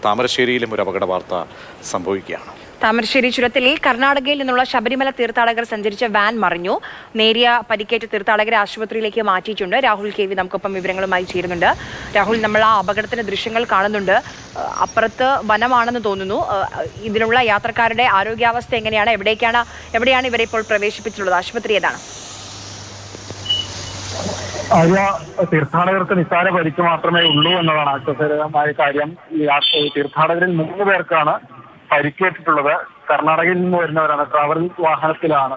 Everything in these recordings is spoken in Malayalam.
താമരശ്ശേരിയിലും ഒരു അപകട വാർത്ത സംഭവിക്കുകയാണ്. താമരശ്ശേരി ചുരത്തിൽ കർണാടകയിൽ നിന്നുള്ള ശബരിമല തീർത്ഥാടകർ സഞ്ചരിച്ച വാൻ മറിഞ്ഞു. നേരിയ പരിക്കേറ്റ തീർത്ഥാടകരെ ആശുപത്രിയിലേക്ക് മാറ്റിയിട്ടുണ്ട്. രാഹുൽ KV നമുക്കൊപ്പം വിവരങ്ങളുമായി ചേരുന്നുണ്ട്. രാഹുൽ, നമ്മൾ ആ അപകടത്തിന്റെ ദൃശ്യങ്ങൾ കാണുന്നുണ്ട്. അപ്പുറത്ത് വനമാണെന്ന് തോന്നുന്നു. ഇതിലുള്ള യാത്രക്കാരുടെ ആരോഗ്യാവസ്ഥ എങ്ങനെയാണ്? എവിടെയാണ് ഇവരെ ഇപ്പോൾ പ്രവേശിപ്പിച്ചിട്ടുള്ളത്? ആശുപത്രി ഏതാണ്? തീർത്ഥാടകർക്ക് നിസ്സാര പരിക്ക് മാത്രമേ ഉള്ളൂ എന്നതാണ് ആശ്വാസകരമായ കാര്യം. തീർത്ഥാടകരിൽ 3 പേർക്കാണ് പരിക്കേറ്റിട്ടുള്ളത്. കർണാടകയിൽ നിന്ന് വരുന്നവരാണ്. ട്രാവൽ വാഹനത്തിലാണ്.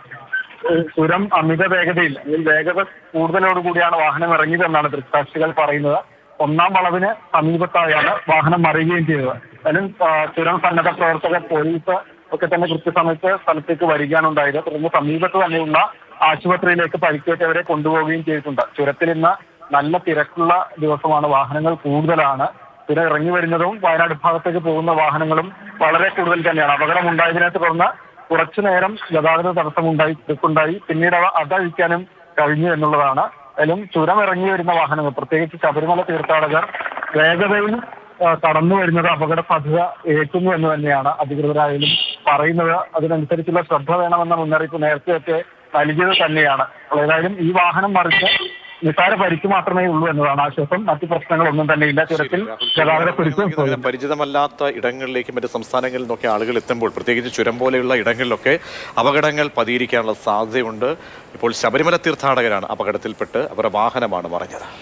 ചുരം അമിത വേഗതയിൽ വേഗത കൂടുതലോടുകൂടിയാണ് വാഹനം ഇറങ്ങിയതെന്നാണ് ദൃക്സാക്ഷികൾ പറയുന്നത്. 1ാം വളവിന് സമീപത്തായാണ് വാഹനം മറിയുകയും ചെയ്തത്. അതിലും ചുരം സന്നദ്ധ പ്രവർത്തകർ, പോലീസ് ഒക്കെ തന്നെ കൃത്യസമയത്ത് സ്ഥലത്തേക്ക് വരികയാണുണ്ടായത്. തുടർന്ന് സമീപത്ത് തന്നെയുള്ള ആശുപത്രിയിലേക്ക് പരിക്കേറ്റവരെ കൊണ്ടുപോവുകയും ചെയ്തിട്ടുണ്ട്. ചുരത്തിൽ ഇന്ന് നല്ല തിരക്കുള്ള ദിവസമാണ്. വാഹനങ്ങൾ കൂടുതലാണ്. ചുരം ഇറങ്ങി വരുന്നതും വയനാട് ഭാഗത്തേക്ക് പോകുന്ന വാഹനങ്ങളും വളരെ കൂടുതൽ തന്നെയാണ്. അപകടമുണ്ടായതിനെ തുടർന്ന് കുറച്ചു നേരം ഗതാഗത തിരക്കുണ്ടായി. പിന്നീട് അതഴിക്കാനും കഴിഞ്ഞു എന്നുള്ളതാണ്. അതിലും ചുരം ഇറങ്ങി വരുന്ന വാഹനങ്ങൾ, പ്രത്യേകിച്ച് ശബരിമല തീർത്ഥാടകർ വേഗതയിൽ കടന്നു വരുന്നത് അപകട സാധ്യത ഏൽക്കുന്നു എന്ന് തന്നെയാണ് അധികൃതരായാലും പറയുന്നത്. അതിനനുസരിച്ചുള്ള ശ്രദ്ധ വേണമെന്ന മുന്നറിയിപ്പ് നേരത്തെയൊക്കെ നൽകിയത് തന്നെയാണ്. ഏതായാലും ഈ വാഹനം മറിച്ച് നിസ്സാര പരിക്ക് മാത്രമേ ഉള്ളൂ എന്നതാണ് ആശ്വാസം. മറ്റു പ്രശ്നങ്ങളൊന്നും തന്നെ ഇല്ല. ചുരത്തിൽ ഗതാഗത കുരുക്കും പരിചിതമല്ലാത്ത ഇടങ്ങളിലേക്ക് മറ്റ് സംസ്ഥാനങ്ങളിൽ നിന്നൊക്കെ ആളുകൾ എത്തുമ്പോൾ, പ്രത്യേകിച്ച് ചുരം പോലെയുള്ള ഇടങ്ങളിലൊക്കെ അപകടങ്ങൾ പതിയിരിക്കാനുള്ള സാധ്യതയുണ്ട്. ഇപ്പോൾ ശബരിമല തീർത്ഥാടകരാണ് അപകടത്തിൽപ്പെട്ട് അവരുടെ വാഹനമാണ് മറിഞ്ഞത്.